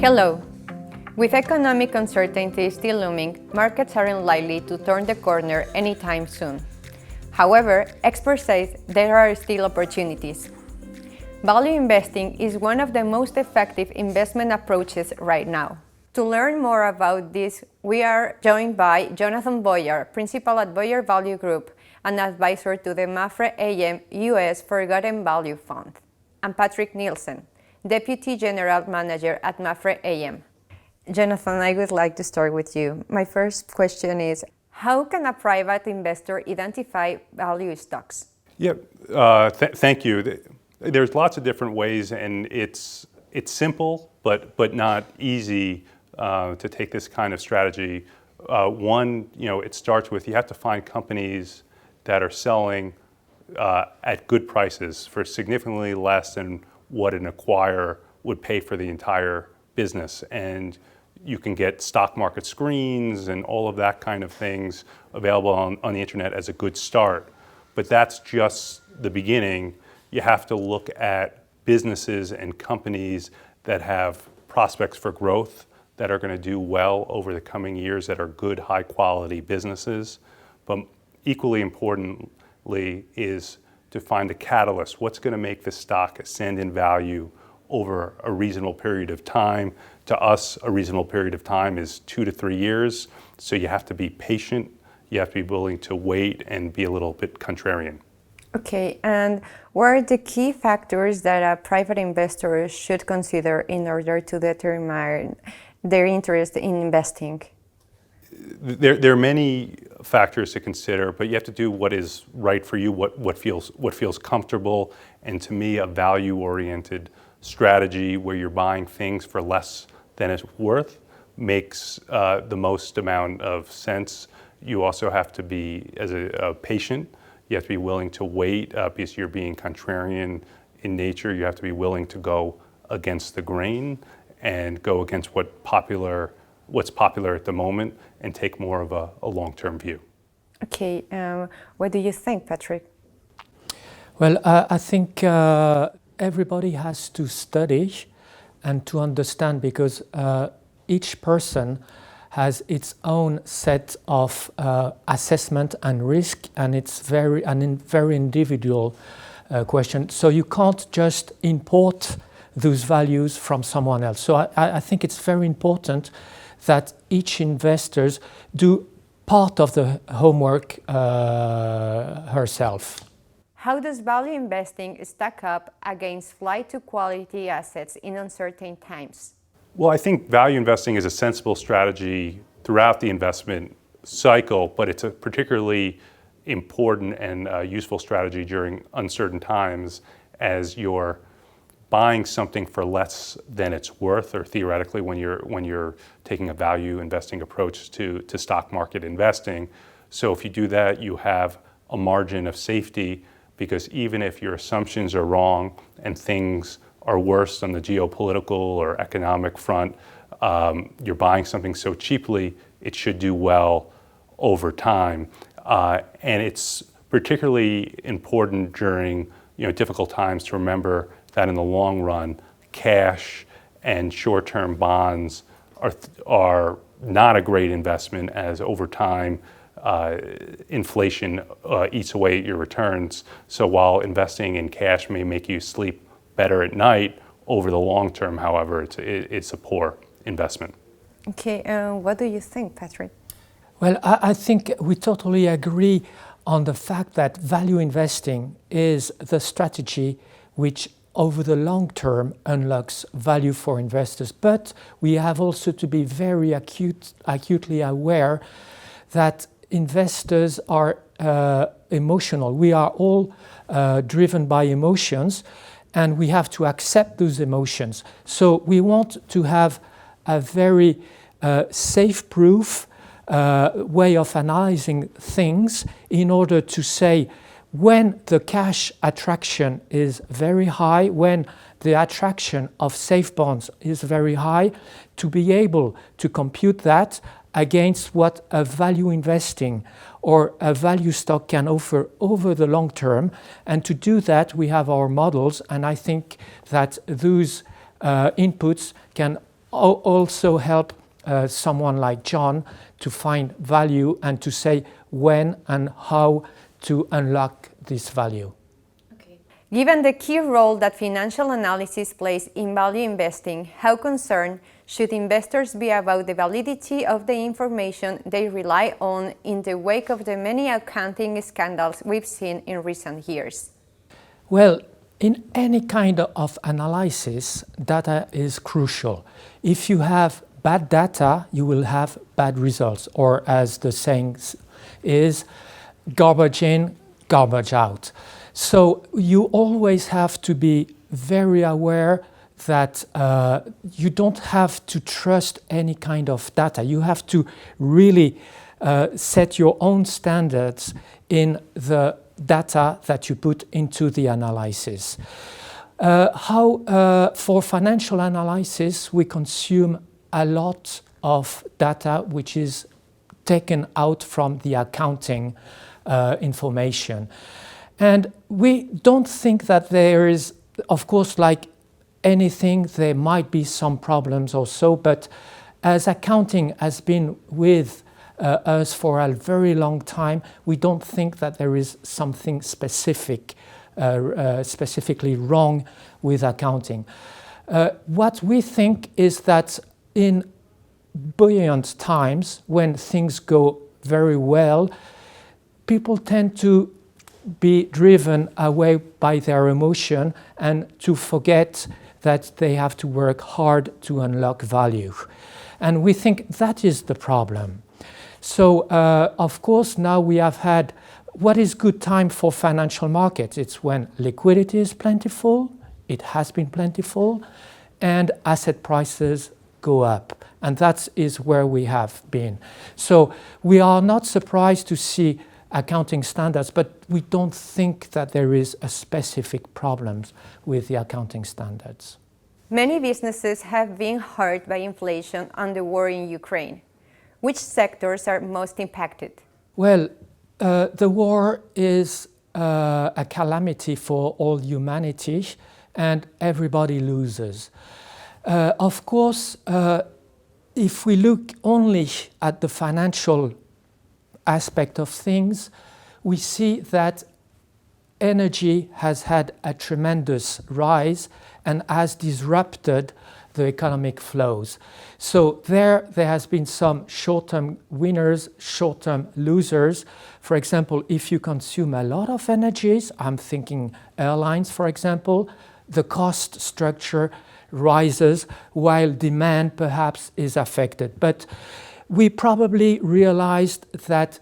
Hello. With economic uncertainty still looming, markets aren't likely to turn the corner anytime soon. However, experts say there are still opportunities. Value investing is one of the most effective investment approaches right now. To learn more about this, we are joined by Jonathan Boyar, principal at Boyar Value Group and advisor to the MAPFRE AM US Forgotten Value Fund, and Patrick Nielsen, Deputy General Manager at MAPFRE AM. Jonathan, I would like to start with you. My first question is, how can a private investor identify value stocks? Yeah, thank you. There's lots of different ways, and it's simple, but not easy to take this kind of strategy. One, it starts with you have to find companies that are selling at good prices for significantly less than what an acquirer would pay for the entire business. And you can get stock market screens and all of that kind of things available on the internet as a good start. But that's just the beginning. You have to look at businesses and companies that have prospects for growth, that are going to do well over the coming years, that are good, high quality businesses. But equally importantly is to find a catalyst. What's going to make the stock ascend in value over a reasonable period of time? To us, a reasonable period of time is 2 to 3 years. So you have to be patient. You have to be willing to wait and be a little bit contrarian. Okay, and what are the key factors that a private investor should consider in order to determine their interest in investing? There are many factors to consider, but you have to do what is right for you, what feels comfortable. And to me, a value-oriented strategy where you're buying things for less than it's worth makes the most amount of sense. You also have to be as a patient. You have to be willing to wait because you're being contrarian in nature. You have to be willing to go against the grain and go against what's popular at the moment and take more of a long-term view. Okay, what do you think, Patrick? Well, I think everybody has to study and to understand, because each person has its own set of assessment and risk, and it's very individual question. So you can't just import those values from someone else. So I think it's very important that each investors do part of the homework herself. How does value investing stack up against flight to quality assets in uncertain times? Well, I think value investing is a sensible strategy throughout the investment cycle, but it's a particularly important and useful strategy during uncertain times as you're buying something for less than it's worth, or theoretically when you're taking a value investing approach to stock market investing. So if you do that, you have a margin of safety, because even if your assumptions are wrong and things are worse on the geopolitical or economic front, you're buying something so cheaply, it should do well over time. And it's particularly important during difficult times to remember that in the long run, cash and short-term bonds are not a great investment, as over time inflation eats away at your returns. So while investing in cash may make you sleep better at night, over the long term, however, it's a poor investment. Okay, what do you think, Patrick? Well, I think we totally agree on the fact that value investing is the strategy which over the long term unlocks value for investors. But we have also to be very acutely aware that investors are emotional. We are all driven by emotions, and we have to accept those emotions. So we want to have a very safe-proof way of analyzing things in order to say, when the cash attraction is very high, when the attraction of safe bonds is very high, to be able to compute that against what a value investing or a value stock can offer over the long term. And to do that, we have our models, and I think that those inputs can also help someone like John to find value and to say when and how to unlock this value. Given the key role that financial analysis plays in value investing, how concerned should investors be about the validity of the information they rely on in the wake of the many accounting scandals we've seen in recent years? Well, in any kind of analysis, data is crucial. If you have bad data, you will have bad results, or as the saying is, garbage in, garbage out. So you always have to be very aware that you don't have to trust any kind of data. You have to really set your own standards in the data that you put into the analysis. For financial analysis, we consume a lot of data which is taken out from the accounting information. And we don't think that there is, of course, like anything, there might be some problems or so, but as accounting has been with us for a very long time, we don't think that there is something specifically wrong with accounting. What we think is that in buoyant times, when things go very well, people tend to be driven away by their emotion and to forget that they have to work hard to unlock value. And we think that is the problem. So, of course, now we have had what is good time for financial markets. It's when liquidity is plentiful, it has been plentiful, and asset prices go up. And that is where we have been. So we are not surprised to see accounting standards, but we don't think that there is a specific problem with the accounting standards. Many businesses have been hurt by inflation and the war in Ukraine. Which sectors are most impacted? Well, the war is a calamity for all humanity, and everybody loses. Of course, if we look only at the financial aspect of things, we see that energy has had a tremendous rise and has disrupted the economic flows. So there has been some short-term winners, short-term losers. For example, if you consume a lot of energies, I'm thinking airlines, for example, the cost structure rises while demand perhaps is affected. But we probably realized that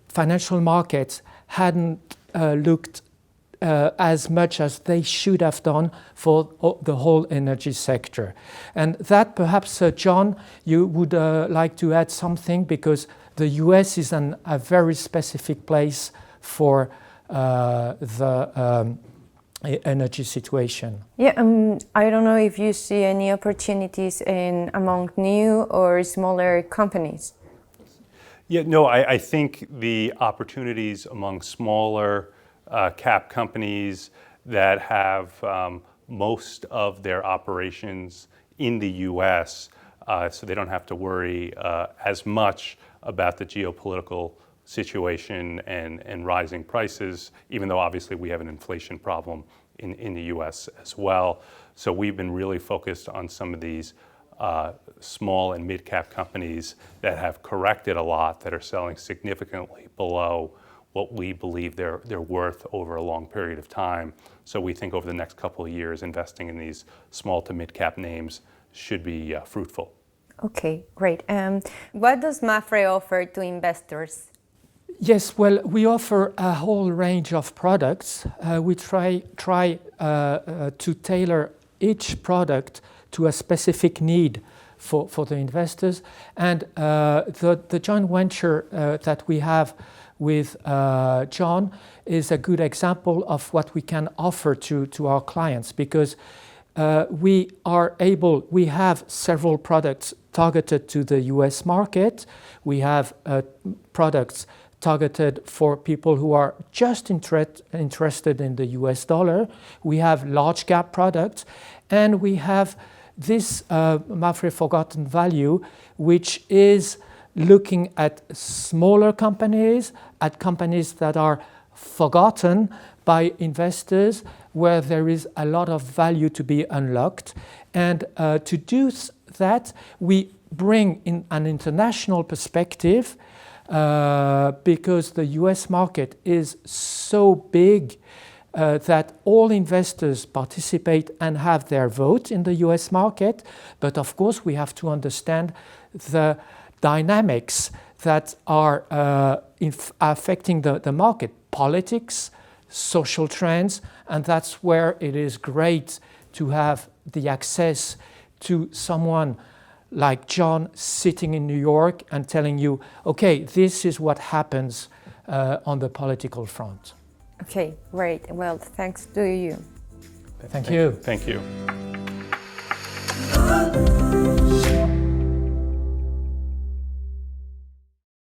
financial markets hadn't looked as much as they should have done for the whole energy sector. And that perhaps, John, you would like to add something, because the US is a very specific place for the energy situation. Yeah, I don't know if you see any opportunities among new or smaller companies. Yeah, no, I think the opportunities among smaller cap companies that have most of their operations in the US, so they don't have to worry as much about the geopolitical situation and rising prices, even though obviously we have an inflation problem in the US as well. So we've been really focused on some of these small and mid-cap companies that have corrected a lot, that are selling significantly below what we believe they're worth over a long period of time. So we think over the next couple of years, investing in these small to mid-cap names should be fruitful. Okay, great. What does MAPFRE offer to investors? Yes, well, we offer a whole range of products. We try to tailor each product to a specific need for the investors. And the joint venture that we have with John is a good example of what we can offer to our clients, because we have several products targeted to the US market. We have products targeted for people who are just interested in the US dollar. We have large cap products, and we have this MAPFRE Forgotten Value, which is looking at smaller companies, at companies that are forgotten by investors, where there is a lot of value to be unlocked. And to do that, we bring in an international perspective because the US market is so big that all investors participate and have their vote in the US market. But of course, we have to understand the dynamics that are affecting the market, politics, social trends, and that's where it is great to have the access to someone like John sitting in New York and telling you, okay, this is what happens on the political front. Okay, great. Well, thanks to you. Thank you. Thank you.